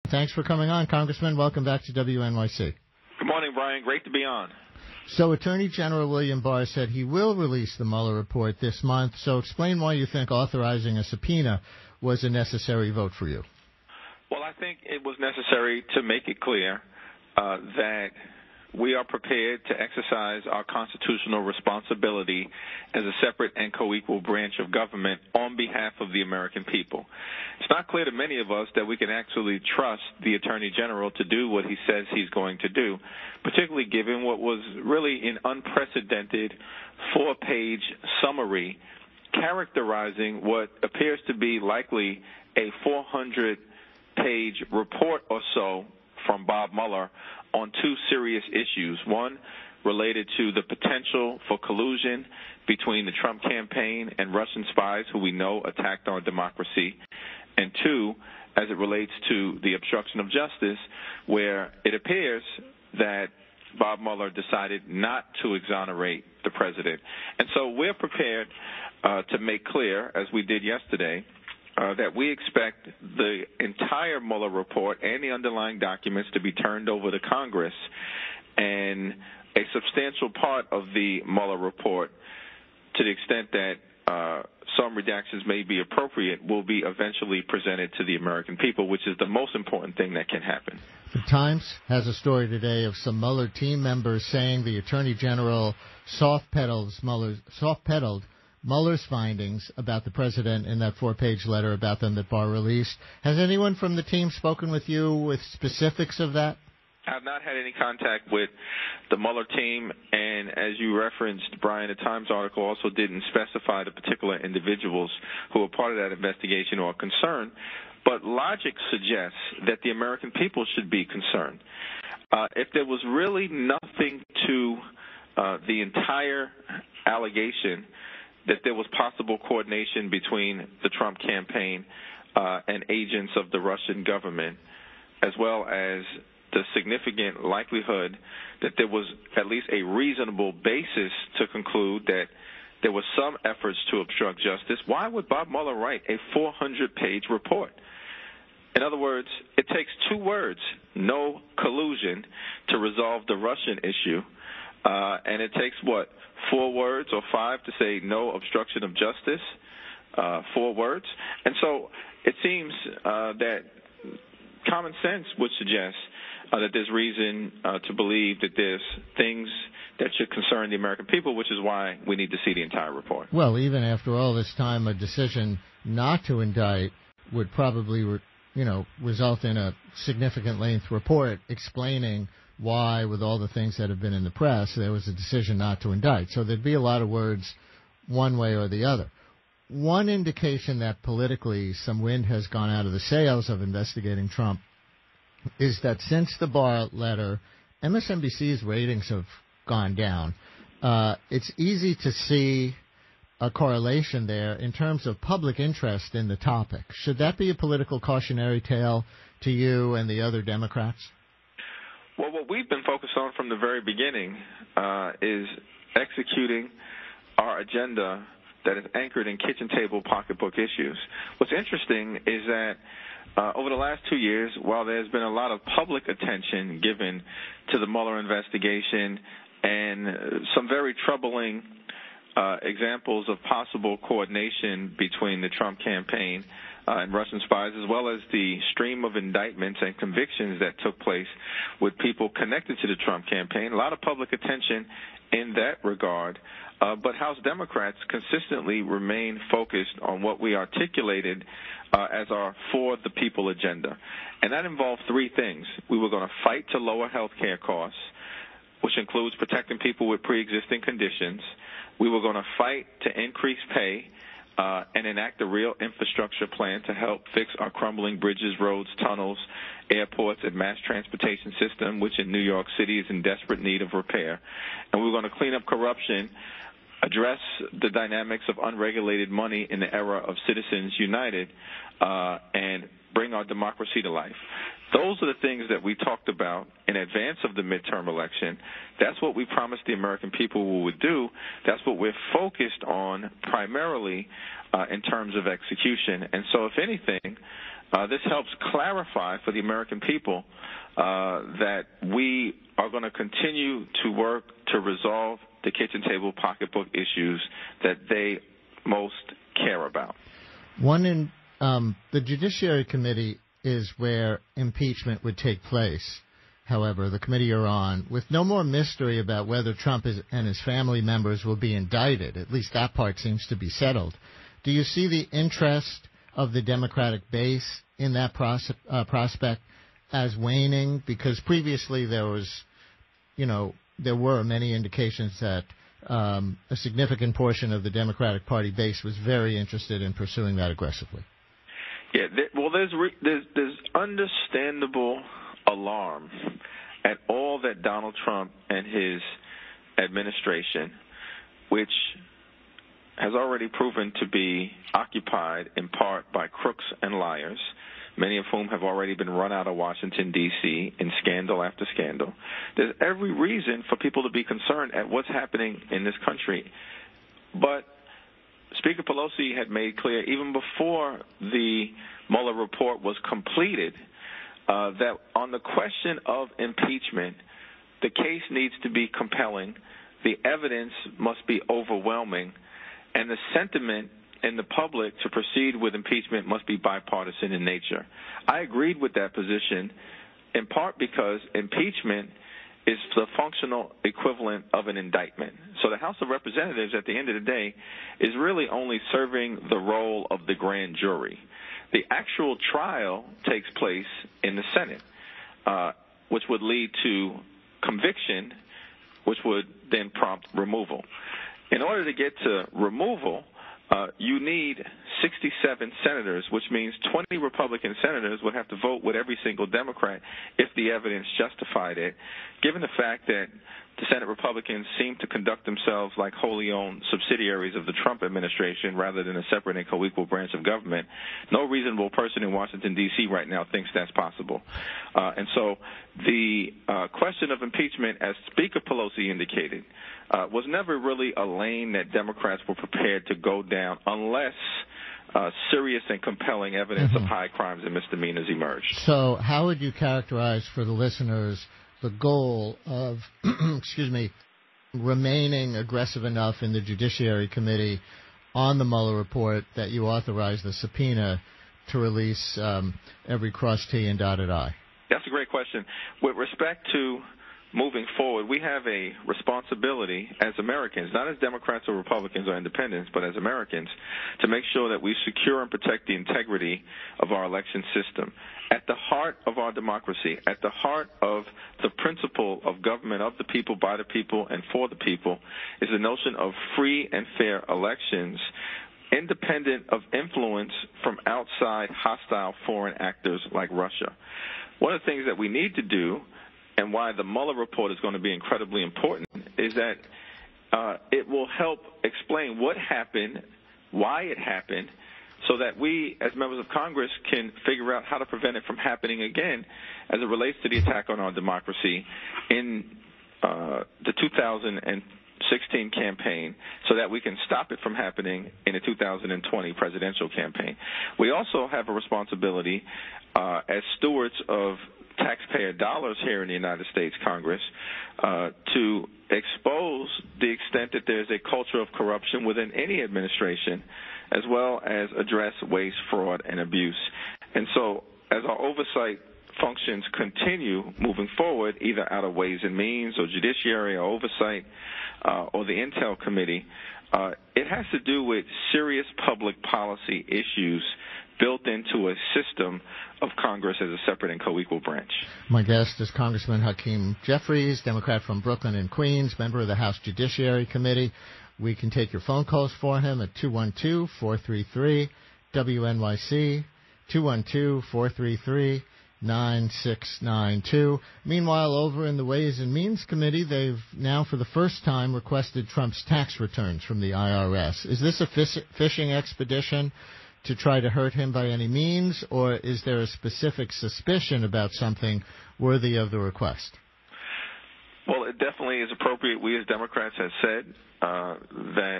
Thanks for coming on, Congressman. Welcome back to WNYC. Good morning, Brian. Great to be on. So Attorney General William Barr said he will release the Mueller report this month. So explain why you think authorizing a subpoena was a necessary vote for you. Well, I think it was necessary to make it clear that we are prepared to exercise our constitutional responsibility as a separate and co-equal branch of government on behalf of the American people. It's not clear to many of us that we can actually trust the Attorney General to do what he says he's going to do, particularly given what was really an unprecedented 4-page summary characterizing what appears to be likely a 400-page report or so from Bob Mueller on two serious issues. One, related to the potential for collusion between the Trump campaign and Russian spies who we know attacked our democracy. And two, as it relates to the obstruction of justice, where it appears that Bob Mueller decided not to exonerate the president. And so we're prepared to make clear, as we did yesterday, that we expect the entire Mueller report and the underlying documents to be turned over to Congress, and a substantial part of the Mueller report, to the extent that some redactions may be appropriate, will be eventually presented to the American people, which is the most important thing that can happen. The Times has a story today of some Mueller team members saying the Attorney General soft-pedaled Mueller's findings about the president in that 4-page letter about them that Barr released. Has anyone from the team spoken with you with specifics of that? I've not had any contact with the Mueller team, and as you referenced, Brian, the Times article also didn't specify the particular individuals who were part of that investigation or concerned, but logic suggests that the American people should be concerned. If there was really nothing to the entire allegation that there was possible coordination between the Trump campaign and agents of the Russian government, as well as the significant likelihood that there was at least a reasonable basis to conclude that there were some efforts to obstruct justice, why would Bob Mueller write a 400-page report? In other words, it takes 2 words, no collusion, to resolve the Russian issue, and it takes, 4 words or 5 to say no obstruction of justice, 4 words. And so it seems that common sense would suggest that there's reason to believe that there's things that should concern the American people, which is why we need to see the entire report. Well, even after all this time, a decision not to indict would probably, result in a significant length report explaining why, with all the things that have been in the press, there was a decision not to indict. So there'd be a lot of words one way or the other. One indication that politically some wind has gone out of the sails of investigating Trump is that since the Barr letter, MSNBC's ratings have gone down. It's easy to see a correlation there in terms of public interest in the topic. Should that be a political cautionary tale to you and the other Democrats? Well, what we've been focused on from the very beginning is executing our agenda that is anchored in kitchen table pocketbook issues. What's interesting is that over the last 2 years, while there's been a lot of public attention given to the Mueller investigation and some very troubling examples of possible coordination between the Trump campaign and Russian spies, as well as the stream of indictments and convictions that took place with people connected to the Trump campaign, a lot of public attention in that regard. But House Democrats consistently remain focused on what we articulated as our For the People agenda. And that involved 3 things. We were going to fight to lower health care costs, which includes protecting people with pre-existing conditions. We were going to fight to increase pay and enact a real infrastructure plan to help fix our crumbling bridges, roads, tunnels, airports, and mass transportation system, which in New York City is in desperate need of repair. And we're going to clean up corruption, address the dynamics of unregulated money in the era of Citizens United, and bring our democracy to life. Those are the things that we talked about in advance of the midterm election. That's what we promised the American people we would do. That's what we're focused on primarily in terms of execution. And so, if anything, this helps clarify for the American people that we are going to continue to work to resolve the kitchen table pocketbook issues that they most care about. One in the Judiciary Committee is where impeachment would take place. However, the committee you're on, with no more mystery about whether Trump and his family members will be indicted, at least that part seems to be settled. Do you see the interest of the Democratic base in that prospect as waning? Because previously there were many indications that a significant portion of the Democratic Party base was very interested in pursuing that aggressively. Yeah, there's understandable alarm at all that Donald Trump and his administration, which has already proven to be occupied in part by crooks and liars, many of whom have already been run out of Washington, D.C. in scandal after scandal. There's every reason for people to be concerned at what's happening in this country. But Speaker Pelosi had made clear, even before the Mueller report was completed, that on the question of impeachment, the case needs to be compelling, the evidence must be overwhelming, and the sentiment in the public to proceed with impeachment must be bipartisan in nature. I agreed with that position in part because impeachment is the functional equivalent of an indictment. So the House of Representatives, at the end of the day, is really only serving the role of the grand jury. The actual trial takes place in the Senate, which would lead to conviction, which would then prompt removal. In order to get to removal, you need 67 senators, which means 20 Republican senators would have to vote with every single Democrat if the evidence justified it. Given the fact that the Senate Republicans seem to conduct themselves like wholly owned subsidiaries of the Trump administration rather than a separate and co-equal branch of government, no reasonable person in Washington, D.C. right now thinks that's possible. And so the question of impeachment, as Speaker Pelosi indicated, was never really a lane that Democrats were prepared to go down unless serious and compelling evidence of high crimes and misdemeanors emerged. So how would you characterize for the listeners the goal of, remaining aggressive enough in the Judiciary Committee on the Mueller report that you authorize the subpoena to release every crossed T and dotted I? That's a great question. With respect to moving forward, we have a responsibility as Americans, not as Democrats or Republicans or independents, but as Americans, to make sure that we secure and protect the integrity of our election system. At the heart of our democracy, at the heart of the principle of government of the people, by the people, and for the people, is the notion of free and fair elections, independent of influence from outside hostile foreign actors like Russia. One of the things that we need to do, and why the Mueller report is going to be incredibly important, is that it will help explain what happened, why it happened, so that we, as members of Congress, can figure out how to prevent it from happening again as it relates to the attack on our democracy in the 2016 campaign, so that we can stop it from happening in the 2020 presidential campaign. We also have a responsibility as stewards of taxpayer dollars here in the United States Congress to expose the extent that there's a culture of corruption within any administration, as well as address waste, fraud, and abuse. And so as our oversight functions continue moving forward, either out of Ways and Means or Judiciary or Oversight or the Intel Committee, it has to do with serious public policy issues built into a system of Congress as a separate and co-equal branch. My guest is Congressman Hakeem Jeffries, Democrat from Brooklyn and Queens, member of the House Judiciary Committee. We can take your phone calls for him at 212-433-WNYC, 212-433-9692. Meanwhile, over in the Ways and Means Committee, they've now for the first time requested Trump's tax returns from the IRS. Is this a fishing expedition to try to hurt him by any means, or is there a specific suspicion about something worthy of the request? Well, it definitely is appropriate. We as Democrats have said that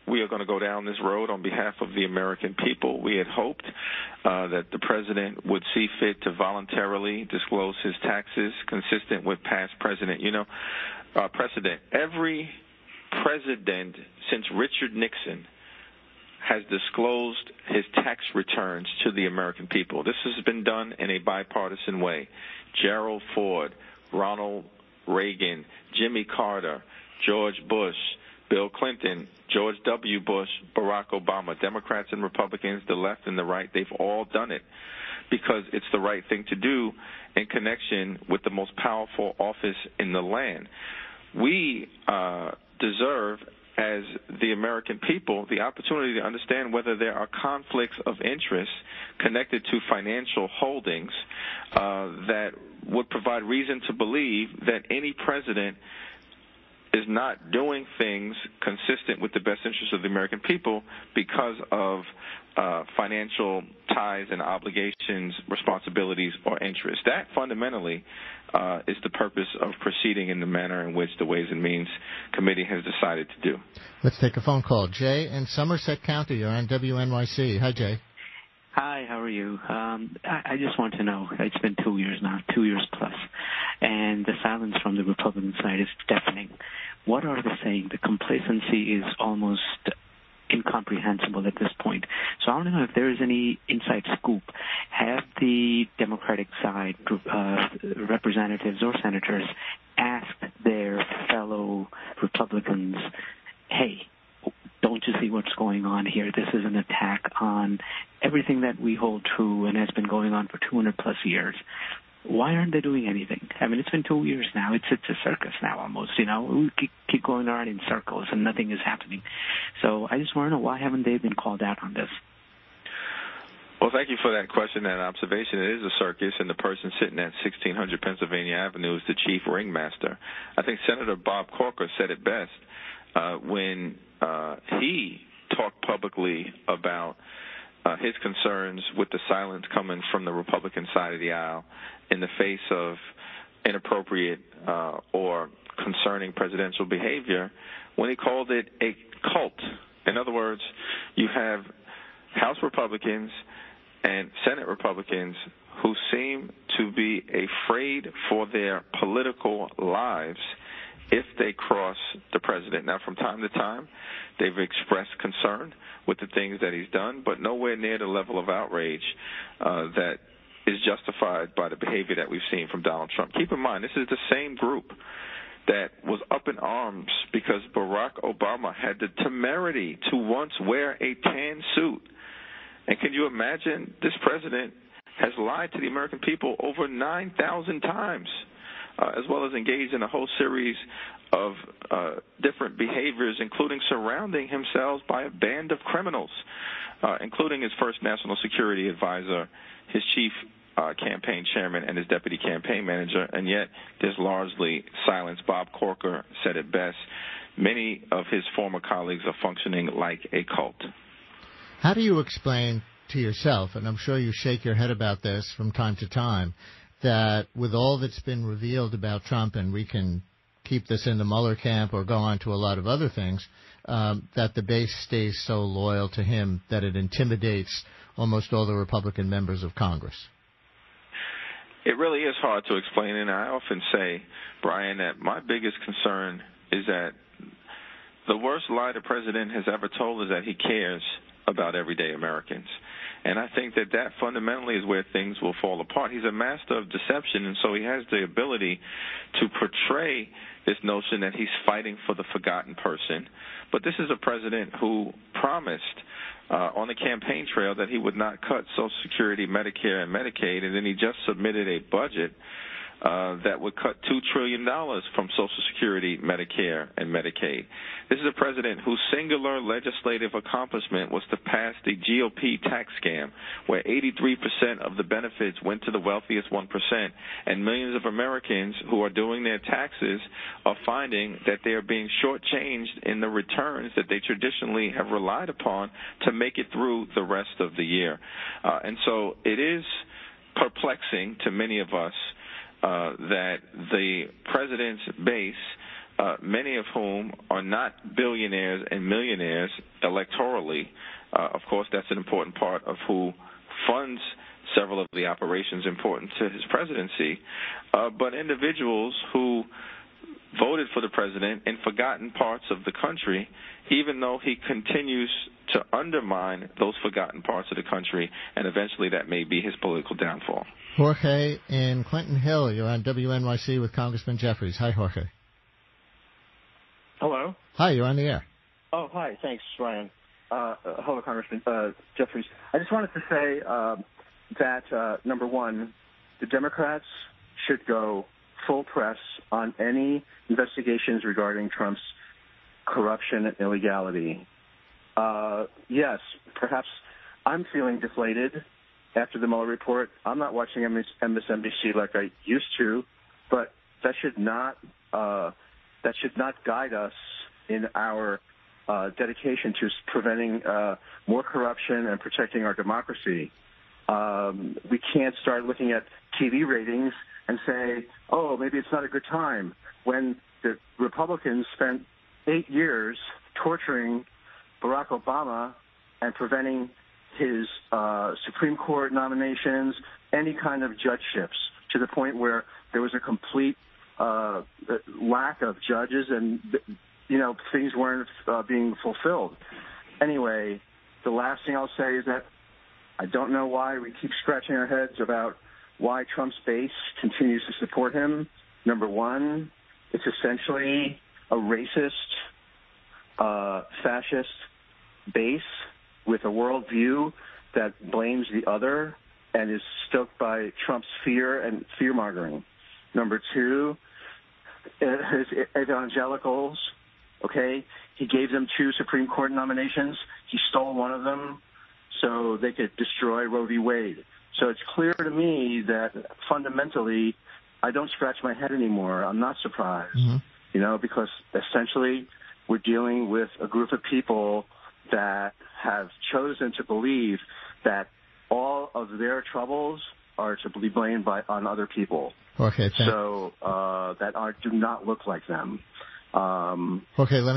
we are going to go down this road on behalf of the American people. We had hoped that the president would see fit to voluntarily disclose his taxes consistent with past precedent. Every president since Richard Nixon has disclosed his tax returns to the American people. This has been done in a bipartisan way. Gerald Ford, Ronald Reagan, Jimmy Carter, George Bush, Bill Clinton, George W. Bush, Barack Obama, Democrats and Republicans, the left and the right, they've all done it because it's the right thing to do in connection with the most powerful office in the land. We deserve, as the American people, the opportunity to understand whether there are conflicts of interest connected to financial holdings that would provide reason to believe that any president is not doing things consistent with the best interests of the American people because of financial ties and obligations, responsibilities, or interests. That fundamentally is the purpose of proceeding in the manner in which the Ways and Means Committee has decided to do. Let's take a phone call. Jay in Somerset County, you're on WNYC. Hi, Jay. Hi, how are you? I just want to know, it's been 2 years now, 2 years plus, and the silence from the Republican side is deafening. What are they saying? The complacency is almost incomprehensible at this point. So I want to know if there is any inside scoop. Have the Democratic side, representatives or senators, asked their fellow Republicans, hey, don't you see what's going on here? This is an attack on everything that we hold true and has been going on for 200-plus years. Why aren't they doing anything? I mean, it's been 2 years now. It's a circus now almost, We keep going around in circles and nothing is happening. So I just want to know, why haven't they been called out on this? Well, thank you for that question and observation. It is a circus, and the person sitting at 1600 Pennsylvania Avenue is the chief ringmaster. I think Senator Bob Corker said it best when he talked publicly about his concerns with the silence coming from the Republican side of the aisle in the face of inappropriate or concerning presidential behavior, when he called it a cult. In other words, you have House Republicans and Senate Republicans who seem to be afraid for their political lives if they cross the president. Now, from time to time, they've expressed concern with the things that he's done, but nowhere near the level of outrage that is justified by the behavior that we've seen from Donald Trump. Keep in mind, this is the same group that was up in arms because Barack Obama had the temerity to once wear a tan suit. And can you imagine, this president has lied to the American people over 9,000 times, as well as engaged in a whole series of different behaviors, including surrounding himself by a band of criminals, including his first national security advisor, his chief campaign chairman, and his deputy campaign manager, and yet there's largely silence. Bob Corker said it best. Many of his former colleagues are functioning like a cult. How do you explain to yourself, and I'm sure you shake your head about this from time to time, that with all that's been revealed about Trump, and we can keep this in the Mueller camp or go on to a lot of other things, that the base stays so loyal to him that it intimidates almost all the Republican members of Congress? It really is hard to explain, and I often say, Brian, that my biggest concern is that the worst lie the president has ever told is that he cares about everyday Americans. And I think that that fundamentally is where things will fall apart. He's a master of deception, and so he has the ability to portray this notion that he's fighting for the forgotten person. But this is a president who promised on the campaign trail that he would not cut Social Security, Medicare, and Medicaid, and then he just submitted a budget that would cut $2 trillion from Social Security, Medicare, and Medicaid. This is a president whose singular legislative accomplishment was to pass the GOP tax scam, where 83% of the benefits went to the wealthiest 1%, and millions of Americans who are doing their taxes are finding that they are being shortchanged in the returns that they traditionally have relied upon to make it through the rest of the year. And so it is perplexing to many of us that the president's base, many of whom are not billionaires and millionaires electorally, of course that's an important part of who funds several of the operations important to his presidency, but individuals who voted for the president in forgotten parts of the country, even though he continues to undermine those forgotten parts of the country, and eventually that may be his political downfall. Jorge in Clinton Hill, you're on WNYC with Congressman Jeffries. Hi, Jorge. Hello. Hi, you're on the air. Oh, hi. Thanks, Ryan. Hello, Congressman Jeffries. I just wanted to say that, number one, the Democrats should go full press on any investigations regarding Trump's corruption and illegality. Yes, perhaps I'm feeling deflated after the Mueller report. I'm not watching MSNBC like I used to, but that should not guide us in our dedication to preventing more corruption and protecting our democracy. We can't start looking at TV ratings and say, oh, maybe it's not a good time, when the Republicans spent 8 years torturing Barack Obama and preventing his Supreme Court nominations, any kind of judgeships, to the point where there was a complete lack of judges and, things weren't being fulfilled. Anyway, the last thing I'll say is that I don't know why we keep scratching our heads about why Trump's base continues to support him. Number one, it's essentially a racist, fascist base with a worldview that blames the other and is stoked by Trump's fear and fear-mongering. Number two, his evangelicals, okay? He gave them 2 Supreme Court nominations. He stole one of them so they could destroy Roe v. Wade. So it's clear to me that fundamentally I don't scratch my head anymore. I'm not surprised, because essentially we're dealing with a group of people that have chosen to believe that all of their troubles are to be blamed on other people. Okay, that do not look like them. Okay, let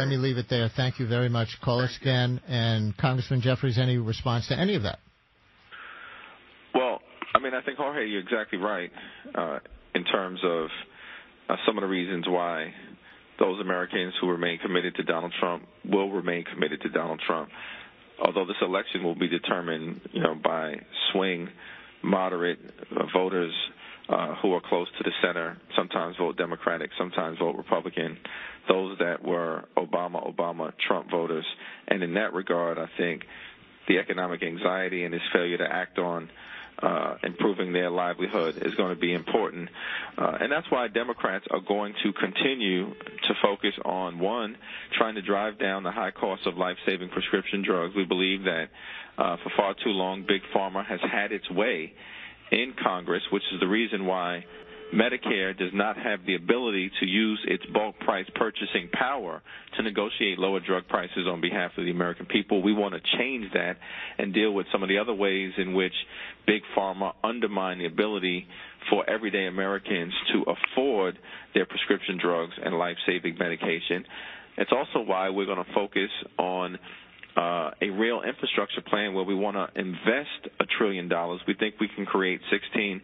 me leave it there. Thank you very much. Call us again. And Congressman Jeffries, any response to any of that? Well, I think, Jorge, you're exactly right in terms of some of the reasons why those Americans who remain committed to Donald Trump will remain committed to Donald Trump. Although this election will be determined, by swing, moderate voters who are close to the center, sometimes vote Democratic, sometimes vote Republican, those that were Obama, Trump voters. And in that regard, I think the economic anxiety and his failure to act on improving their livelihood is going to be important. And that's why Democrats are going to continue to focus on, one, trying to drive down the high cost of life-saving prescription drugs. We believe that for far too long, Big Pharma has had its way in Congress, which is the reason why Medicare does not have the ability to use its bulk price purchasing power to negotiate lower drug prices on behalf of the American people. We want to change that and deal with some of the other ways in which Big Pharma undermine the ability for everyday Americans to afford their prescription drugs and life-saving medication. It's also why we're going to focus on a real infrastructure plan where we want to invest $1 trillion. We think we can create 16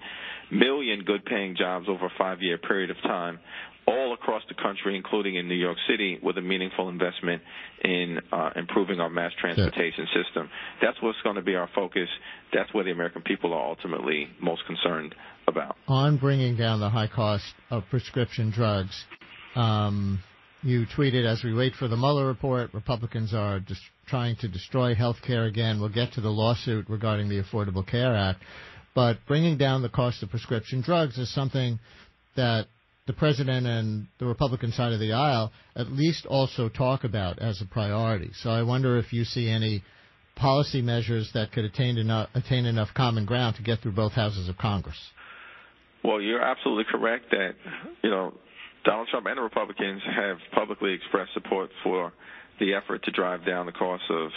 million good-paying jobs over a 5-year period of time, all across the country, including in New York City, with a meaningful investment in improving our mass transportation system. That's what's going to be our focus. That's where the American people are ultimately most concerned about. On bringing down the high cost of prescription drugs, you tweeted, as we wait for the Mueller report, Republicans are trying to destroy health care again. We'll get to the lawsuit regarding the Affordable Care Act. but bringing down the cost of prescription drugs is something that the president and the Republican side of the aisle at least also talk about as a priority. So I wonder if you see any policy measures that could attain enough common ground to get through both houses of Congress. Well, you're absolutely correct that, Donald Trump and the Republicans have publicly expressed support for the effort to drive down the cost of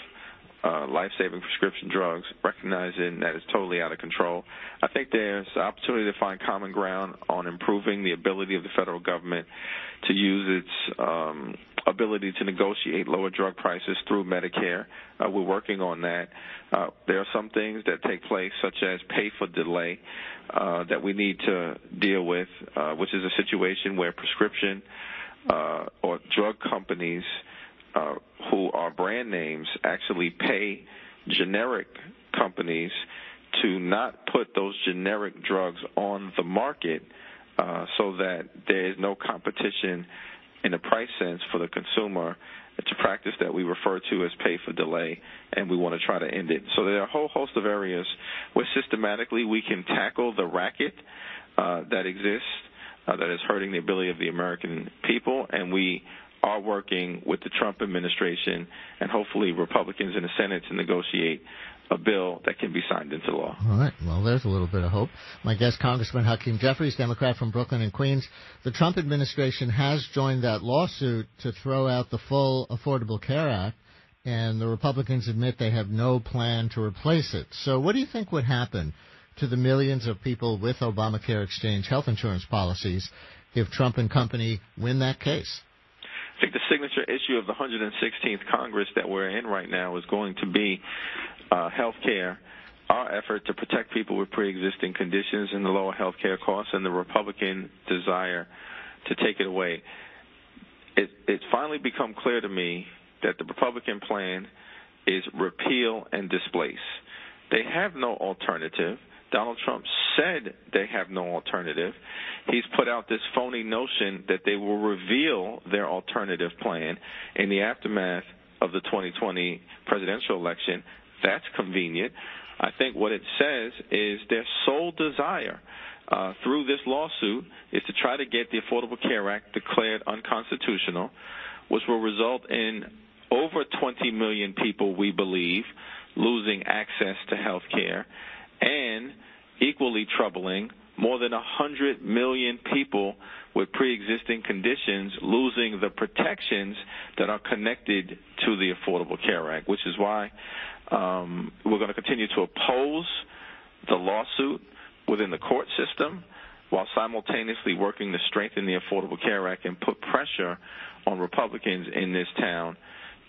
life-saving prescription drugs, recognizing that it's totally out of control. I think there's an opportunity to find common ground on improving the ability of the federal government to use its ability to negotiate lower drug prices through Medicare. We're working on that. There are some things that take place, such as pay for delay, that we need to deal with, which is a situation where prescription or drug companies who are brand names actually pay generic companies to not put those generic drugs on the market so that there is no competition in a price sense for the consumer. It's a practice that we refer to as pay for delay, and we want to try to end it. So there are a whole host of areas where systematically we can tackle the racket that exists that is hurting the ability of the American people, and we are working with the Trump administration and hopefully Republicans in the Senate to negotiate a bill that can be signed into law. All right. Well, there's a little bit of hope. My guest, Congressman Hakeem Jeffries, Democrat from Brooklyn and Queens. The Trump administration has joined that lawsuit to throw out the full Affordable Care Act, and the Republicans admit they have no plan to replace it. So what do you think would happen to the millions of people with Obamacare exchange health insurance policies if Trump and company win that case? I think the signature issue of the 116th Congress that we're in right now is going to be health care, our effort to protect people with pre-existing conditions and the lower health care costs, and the Republican desire to take it away. It's finally become clear to me that the Republican plan is repeal and displace. They have no alternative. Donald Trump said they have no alternative. He's put out this phony notion that they will reveal their alternative plan in the aftermath of the 2020 presidential election. That's convenient. I think what it says is their sole desire through this lawsuit is to try to get the Affordable Care Act declared unconstitutional, which will result in over 20 million people, we believe, losing access to health care, and equally troubling, more than 100 million people with pre-existing conditions losing the protections that are connected to the Affordable Care Act, which is why we're going to continue to oppose the lawsuit within the court system while simultaneously working to strengthen the Affordable Care Act and put pressure on Republicans in this town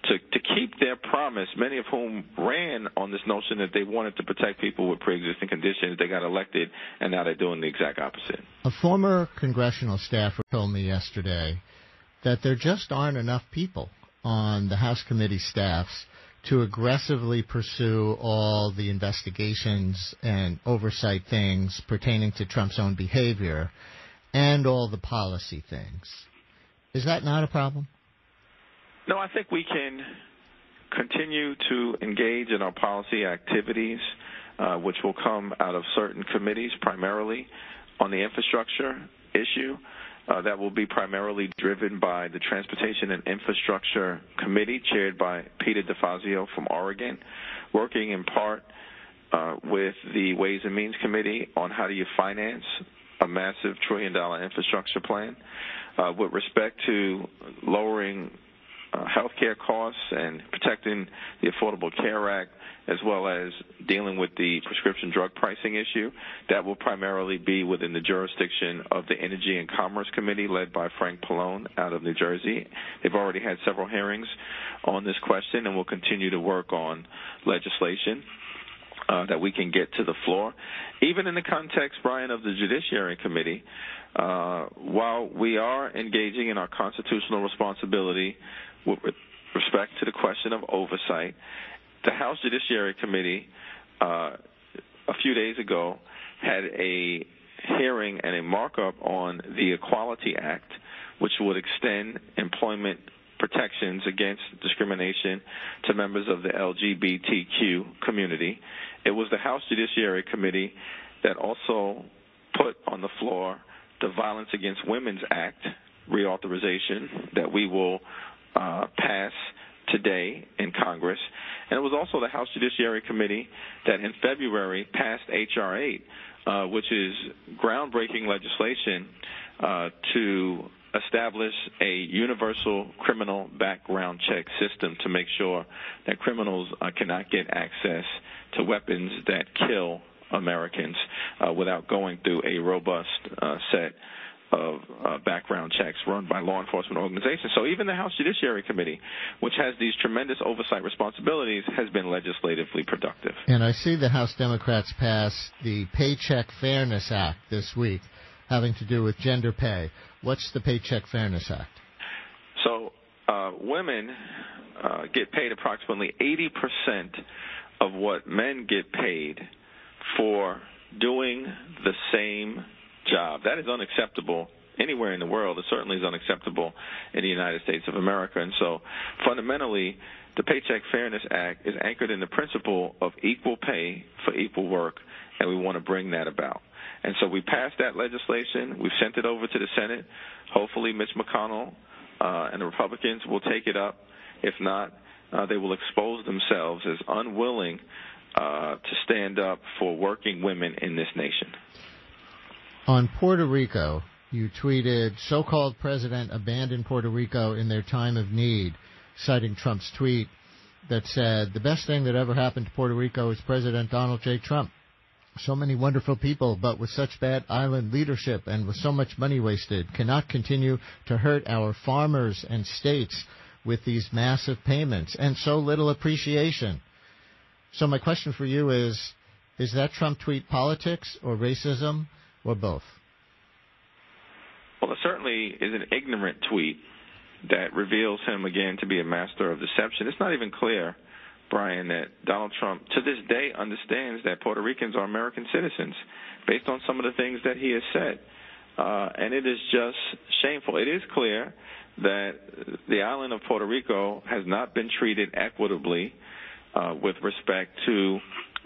to keep their promise, many of whom ran on this notion that they wanted to protect people with pre-existing conditions. They got elected, and now they're doing the exact opposite. A former congressional staffer told me yesterday that there just aren't enough people on the House committee staffs to aggressively pursue all the investigations and oversight things pertaining to Trump's own behavior and all the policy things. Is that not a problem? No, I think we can continue to engage in our policy activities, which will come out of certain committees, primarily on the infrastructure issue. That will be primarily driven by the Transportation and Infrastructure Committee, chaired by Peter DeFazio from Oregon, working in part with the Ways and Means Committee on how do you finance a massive $1 trillion infrastructure plan. With respect to lowering health care costs and protecting the Affordable Care Act, as well as dealing with the prescription drug pricing issue, that will primarily be within the jurisdiction of the Energy and Commerce Committee, led by Frank Pallone out of New Jersey. They've already had several hearings on this question, and will continue to work on legislation that we can get to the floor. Even in the context, Brian, of the Judiciary Committee, while we are engaging in our constitutional responsibility with respect to the question of oversight, the House Judiciary Committee a few days ago had a hearing and a markup on the Equality Act, which would extend employment protections against discrimination to members of the LGBTQ community. It was the House Judiciary Committee that also put on the floor the Violence Against Women's Act reauthorization that we will pass today in Congress. And it was also the House Judiciary Committee that in February passed H.R. 8, which is groundbreaking legislation to establish a universal criminal background check system to make sure that criminals cannot get access to weapons that kill Americans without going through a robust set of background checks run by law enforcement organizations. So even the House Judiciary Committee, which has these tremendous oversight responsibilities, has been legislatively productive. And I see the House Democrats pass the Paycheck Fairness Act this week, having to do with gender pay. What's the Paycheck Fairness Act? So women get paid approximately 80% of what men get paid for doing the same job. That is unacceptable anywhere in the world. It certainly is unacceptable in the United States of America. And so fundamentally, the Paycheck Fairness Act is anchored in the principle of equal pay for equal work, and we want to bring that about. And so we passed that legislation. We've sent it over to the Senate. Hopefully Mitch McConnell and the Republicans will take it up. If not, they will expose themselves as unwilling to stand up for working women in this nation. On Puerto Rico, you tweeted, so-called president abandoned Puerto Rico in their time of need, citing Trump's tweet that said, the best thing that ever happened to Puerto Rico is President Donald J. Trump. So many wonderful people, but with such bad island leadership and with so much money wasted, cannot continue to hurt our farmers and states with these massive payments and so little appreciation. So my question for you is that Trump tweet politics or racism or both? Well, it certainly is an ignorant tweet that reveals him again to be a master of deception. It's not even clear, Brian, that Donald Trump to this day understands that Puerto Ricans are American citizens based on some of the things that he has said. And it is just shameful. It is clear that the island of Puerto Rico has not been treated equitably with respect to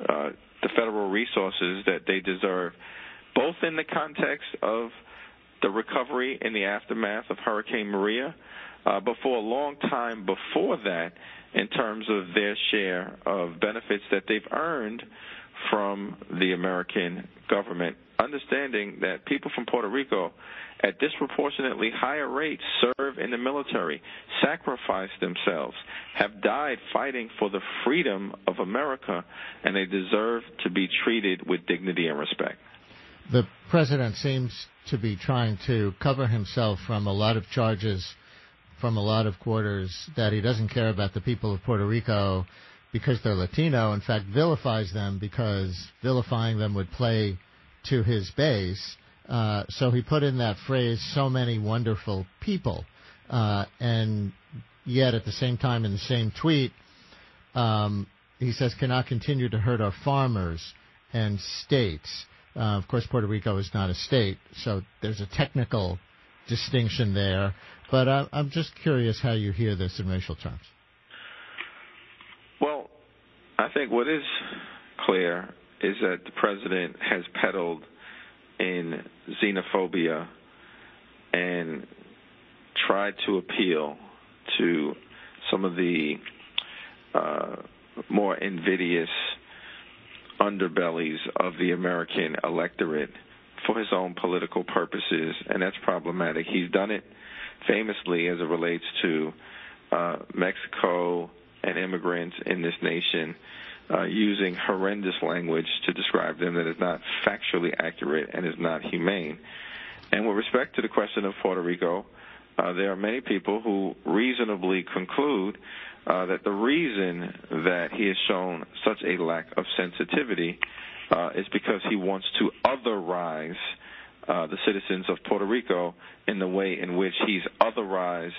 the federal resources that they deserve, both in the context of the recovery in the aftermath of Hurricane Maria, but for a long time before that, in terms of their share of benefits that they've earned from the American government, understanding that people from Puerto Rico at disproportionately higher rates serve in the military, sacrifice themselves, have died fighting for the freedom of America, and they deserve to be treated with dignity and respect. The president seems to be trying to cover himself from a lot of charges from a lot of quarters that he doesn't care about the people of Puerto Rico because they're Latino. In fact, vilifies them because vilifying them would play to his base. So he put in that phrase, so many wonderful people. And yet at the same time in the same tweet, he says, cannot continue to hurt our farmers and states. Of course, Puerto Rico is not a state, so there's a technical distinction there. But I'm just curious how you hear this in racial terms. Well, I think what is clear is that the president has peddled in xenophobia and tried to appeal to some of the more invidious underbellies of the American electorate for his own political purposes, and that's problematic. He's done it famously as it relates to Mexico and immigrants in this nation, using horrendous language to describe them that is not factually accurate and is not humane. And with respect to the question of Puerto Rico, there are many people who reasonably conclude that the reason that he has shown such a lack of sensitivity is because he wants to otherize the citizens of Puerto Rico in the way in which he's otherized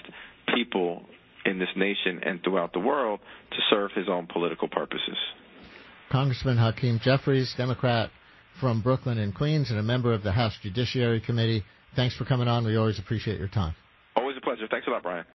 people in this nation and throughout the world to serve his own political purposes. Congressman Hakeem Jeffries, Democrat from Brooklyn and Queens and a member of the House Judiciary Committee, thanks for coming on. We always appreciate your time. Always a pleasure. Thanks a lot, Brian.